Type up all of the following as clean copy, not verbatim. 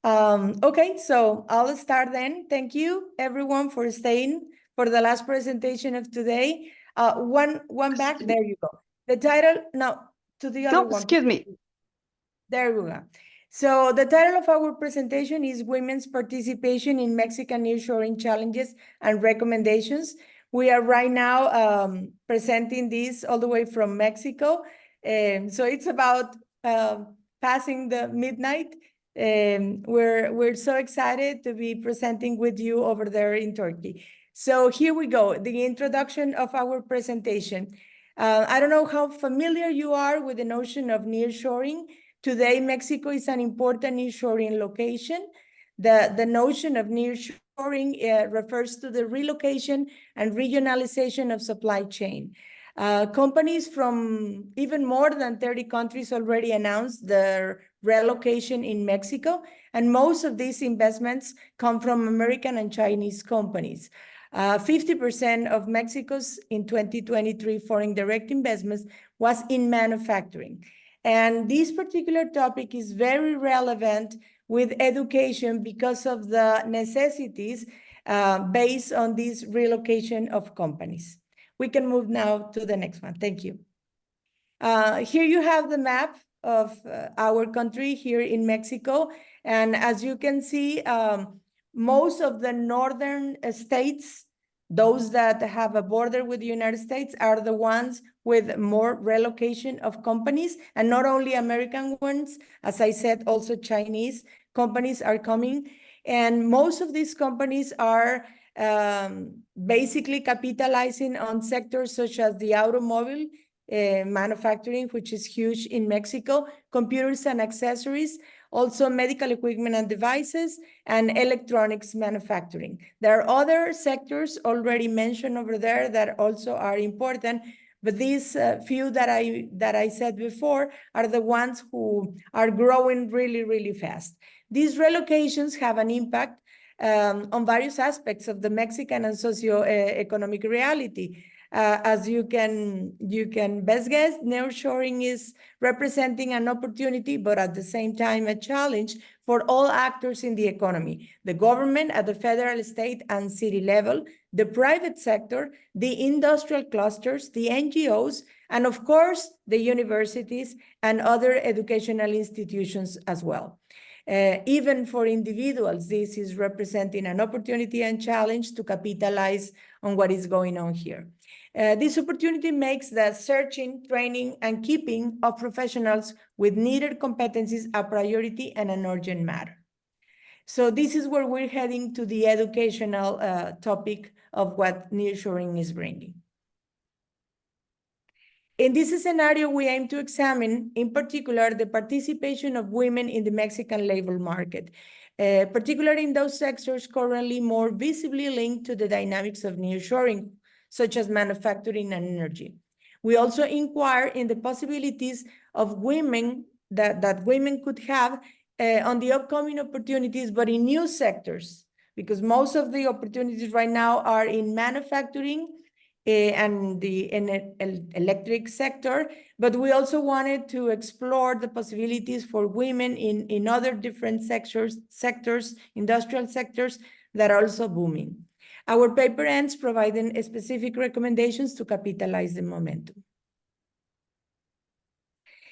Okay, so I'll start then. Thank you everyone for staying for the last presentation of today. One back, there you go. The title, no, to the other No, one. excuse me. There we go. So the title of our presentation is Women's Participation in Mexican Nearshoring Challenges and Recommendations. We are right now presenting this all the way from Mexico. So it's about passing the midnight. We're so excited to be presenting with you over there in Turkey. So here we go, the introduction of our presentation. I don't know how familiar you are with the notion of nearshoring. Today, Mexico is an important nearshoring location. The notion of nearshoring refers to the relocation and regionalization of supply chain. Companies from even more than 30 countries already announced their relocation in Mexico, and most of these investments come from American and Chinese companies. 50% of Mexico's in 2023 foreign direct investments was in manufacturing. And this particular topic is very relevant with education because of the necessities based on this relocation of companies. We can move now to the next one. Thank you. Here you have the map of our country here in Mexico. And as you can see, most of the northern states, those that have a border with the United States, are the ones with more relocation of companies, and not only American ones, as I said, also Chinese companies are coming. And most of these companies are basically capitalizing on sectors such as the automobile manufacturing, which is huge in Mexico, computers and accessories, also medical equipment and devices, and electronics manufacturing. There are other sectors already mentioned over there that also are important, but these few that I said before are the ones who are growing really, really fast. These relocations have an impact on various aspects of the Mexican and socio-economic reality. As you can best guess, nearshoring is representing an opportunity, but at the same time a challenge for all actors in the economy: the government at the federal, state, and city level, the private sector, the industrial clusters, the NGOs, and of course, the universities and other educational institutions as well. Even for individuals, this is representing an opportunity and challenge to capitalize on what is going on here. This opportunity makes the searching, training, and keeping of professionals with needed competencies a priority and an urgent matter. So this is where we're heading to the educational topic of what nearshoring is bringing. In this scenario, we aim to examine, in particular, the participation of women in the Mexican labor market, particularly in those sectors currently more visibly linked to the dynamics of nearshoring, such as manufacturing and energy. We also inquire in the possibilities of women that women could have on the upcoming opportunities, but in new sectors, because most of the opportunities right now are in manufacturing and the electric sector, but we also wanted to explore the possibilities for women in other different sectors, industrial sectors that are also booming. Our paper ends providing specific recommendations to capitalize the momentum.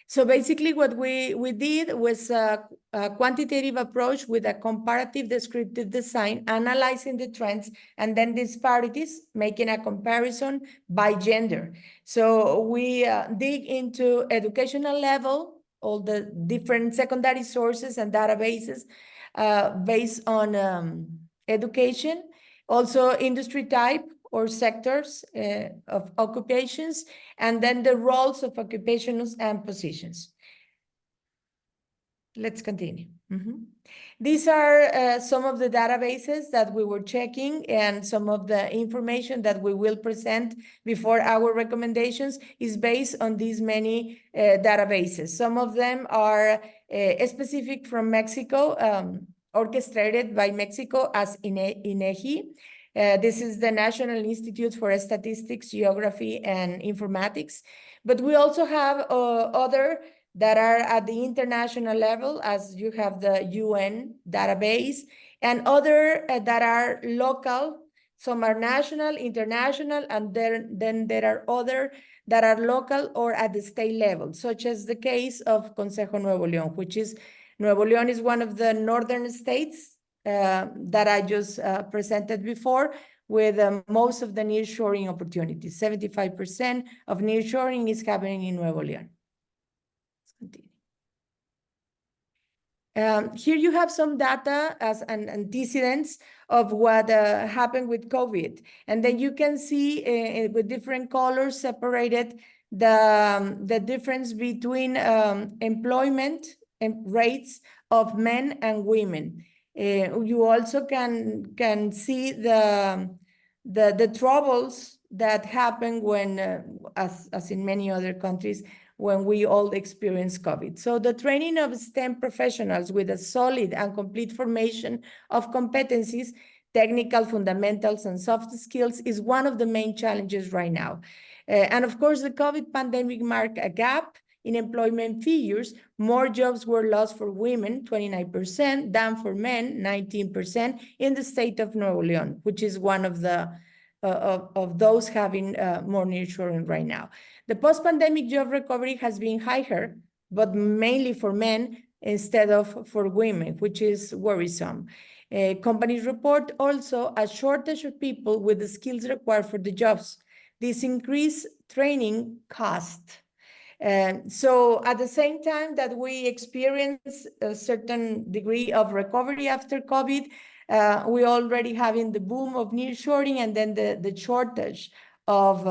So basically what we did was a quantitative approach with a comparative descriptive design, analyzing the trends and then disparities, making a comparison by gender. So we dig into educational level, all the different secondary sources and databases based on education, also industry type or sectors of occupations, and then the roles of occupations and positions. Let's continue. These are some of the databases that we were checking, and some of the information that we will present before our recommendations is based on these many databases. Some of them are specific from Mexico, orchestrated by Mexico as INEGI. This is the National Institute for Statistics, Geography, and Informatics. But we also have other that are at the international level, as you have the UN database, and other that are local. Some are national, international, and then there are other that are local or at the state level, such as the case of Consejo Nuevo León, which is, Nuevo León is one of the northern states that I just presented before, with most of the nearshoring opportunities. 75% of nearshoring is happening in Nuevo León. Let's continue. Here you have some data as an antecedents of what happened with COVID. And then you can see with different colors separated the difference between employment and rates of men and women. You also can see the troubles that happen when, as in many other countries, when we all experience COVID. So the training of STEM professionals with a solid and complete formation of competencies, technical fundamentals and soft skills is one of the main challenges right now. And of course, the COVID pandemic marked a gap in employment figures. More jobs were lost for women, 29%, than for men, 19%, in the state of Nuevo León, which is one of the of those having more nearshoring right now. The post-pandemic job recovery has been higher, but mainly for men instead of for women, which is worrisome. Companies report also a shortage of people with the skills required for the jobs. This increased training cost. So at the same time that we experience a certain degree of recovery after COVID, we already having the boom of nearshoring and then the shortage of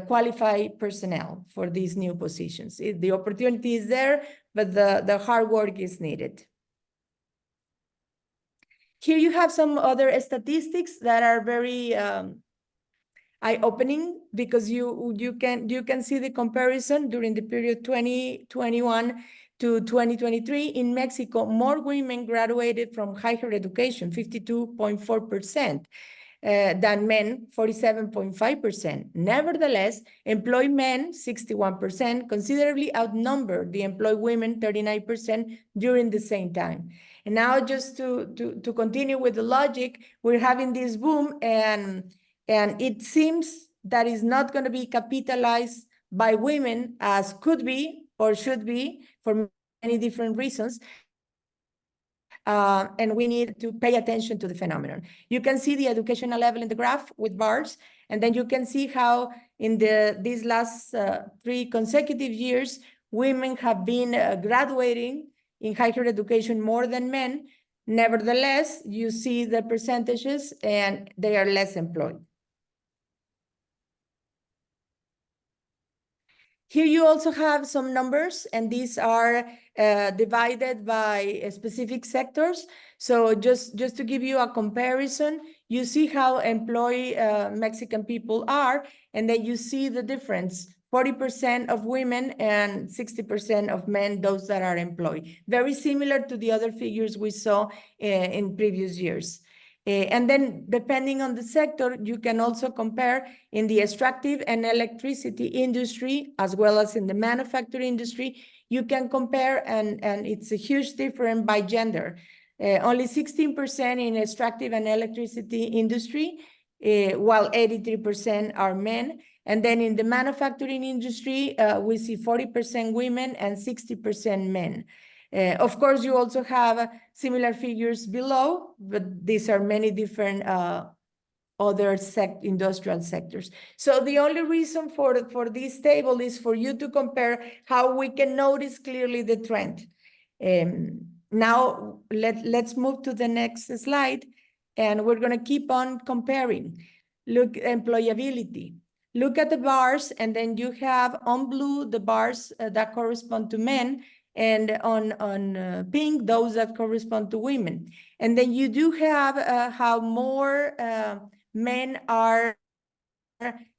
qualified personnel for these new positions. The opportunity is there, but the hard work is needed. Here you have some other statistics that are very eye-opening, because you can see the comparison during the period 2021 to 2023. In Mexico, more women graduated from higher education, 52.4%. Than men, 47.5%. Nevertheless, employed men, 61%, considerably outnumbered the employed women, 39%, during the same time. And now, just to continue with the logic, we're having this boom, and it seems that is not going to be capitalized by women as could be or should be for many different reasons. And we need to pay attention to the phenomenon. You can see the educational level in the graph with bars, and then you can see how in these last 3 consecutive years, women have been graduating in higher education more than men. Nevertheless, you see the percentages and they are less employed. Here you also have some numbers, and these are divided by specific sectors. So just to give you a comparison, you see how employed Mexican people are, and then you see the difference, 40% of women and 60% of men, those that are employed. Very similar to the other figures we saw in previous years. And then depending on the sector, you can also compare in the extractive and electricity industry, as well as in the manufacturing industry. You can compare, and it's a huge difference by gender. Only 16% in extractive and electricity industry, while 83% are men. And then in the manufacturing industry, we see 40% women and 60% men. Of course, you also have similar figures below, but these are many different other industrial sectors. So the only reason for this table is for you to compare how we can notice clearly the trend. Now, let's move to the next slide, and we're going to keep on comparing. Look, employability. Look at the bars, and then you have on blue the bars that correspond to men, and on pink, those that correspond to women. And then you do have how more men are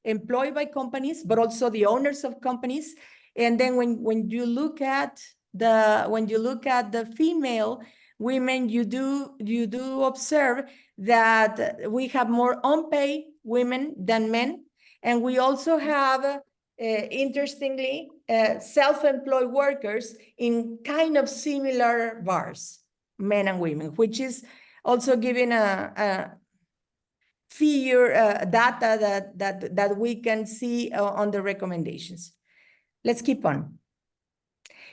employed by companies, but also the owners of companies. And then when you look at the female women, you do observe that we have more unpaid women than men, and we also have interestingly, self-employed workers in kind of similar bars, men and women, which is also giving a figure data that we can see on the recommendations. Let's keep on.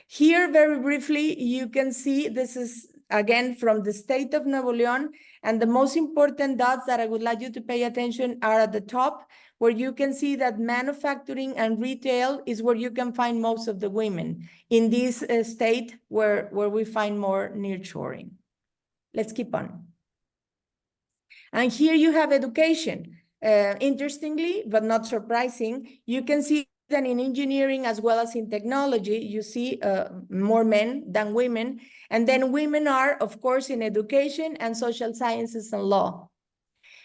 Here, very briefly, you can see this is, again, from the state of Nuevo León, and the most important dots that I would like you to pay attention are at the top, where you can see that manufacturing and retail is where you can find most of the women in this state where we find more nearshoring. Let's keep on. And here you have education. Interestingly, but not surprising, you can see that in engineering as well as in technology, you see more men than women. And then women are, of course, in education and social sciences and law,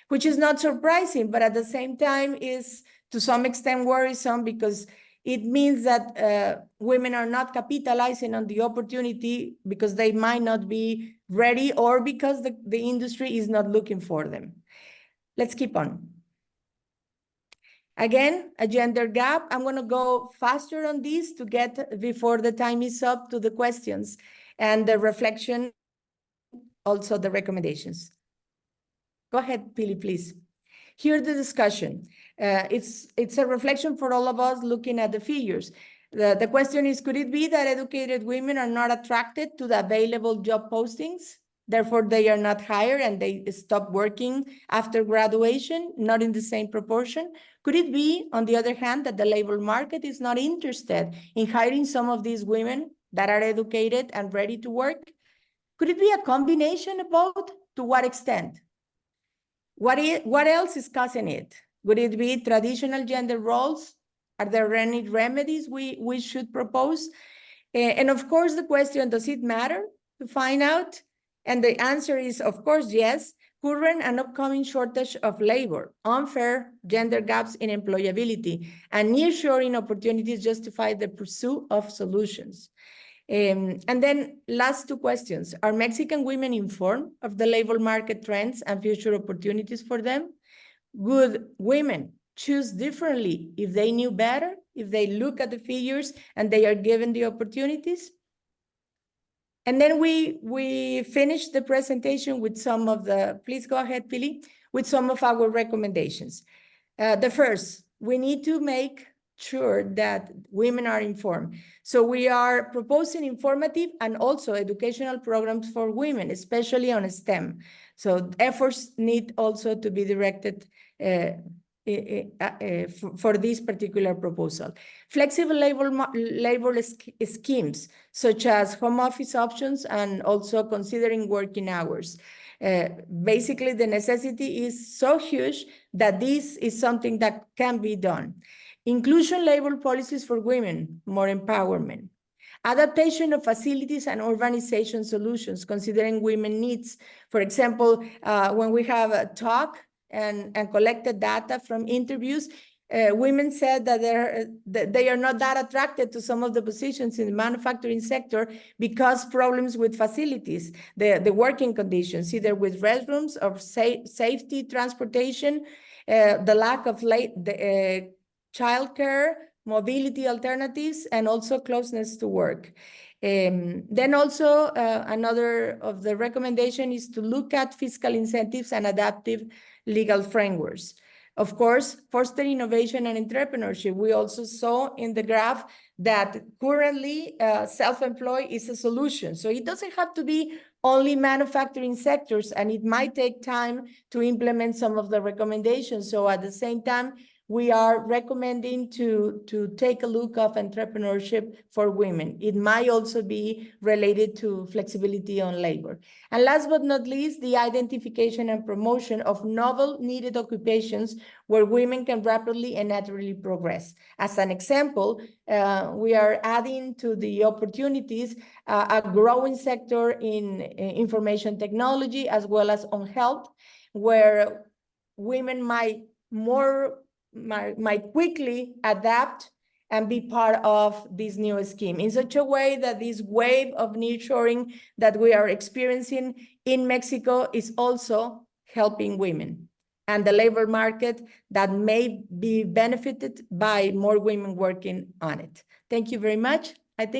which is not surprising, but at the same time is to some extent worrisome because it means that women are not capitalizing on the opportunity because they might not be ready or because the industry is not looking for them. Let's keep on. Again, a gender gap. I'm going to go faster on this to get before the time is up to the questions and the reflection, also the recommendations. Go ahead, Pili, please. Here the discussion. It's a reflection for all of us looking at the figures. The question is, could it be that educated women are not attracted to the available job postings? Therefore, they are not hired and they stop working after graduation, not in the same proportion. Could it be, on the other hand, that the labor market is not interested in hiring some of these women that are educated and ready to work? Could it be a combination of both? To what extent? What else is causing it? Would it be traditional gender roles? Are there any remedies we should propose? And of course, the question, does it matter to find out? And the answer is, of course, yes. Current and upcoming shortage of labor, unfair gender gaps in employability, and nearshoring opportunities justify the pursuit of solutions. And then last two questions. Are Mexican women informed of the labor market trends and future opportunities for them? Would women choose differently if they knew better, if they look at the figures and they are given the opportunities? And then we finished the presentation with some of the, please go ahead, Pili, with some of our recommendations. The first, we need to make sure that women are informed. So we are proposing informative and also educational programs for women, especially on STEM. So efforts need also to be directed for this particular proposal. Flexible labor schemes, such as home office options and also considering working hours. Basically, the necessity is so huge that this is something that can be done. Inclusion labor policies for women, more empowerment. Adaptation of facilities and urbanization solutions, considering women needs. For example, when we have a talk and collected data from interviews, women said that they are not that attracted to some of the positions in the manufacturing sector because problems with facilities, the working conditions, either with restrooms or safety, transportation, the lack of childcare, mobility alternatives, and also closeness to work. Then also another of the recommendation is to look at fiscal incentives and adaptive legal frameworks. Of course, foster innovation and entrepreneurship. We also saw in the graph that currently self-employed is a solution. So it doesn't have to be only manufacturing sectors, and it might take time to implement some of the recommendations. So at the same time, we are recommending to take a look of entrepreneurship for women. It might also be related to flexibility on labor. And last but not least, the identification and promotion of novel needed occupations where women can rapidly and naturally progress. As an example, we are adding to the opportunities a growing sector in information technology as well as on health, where women might quickly adapt and be part of this new scheme in such a way that this wave of nearshoring that we are experiencing in Mexico is also helping women. and the labor market that may be benefited by more women working on it. Thank you very much.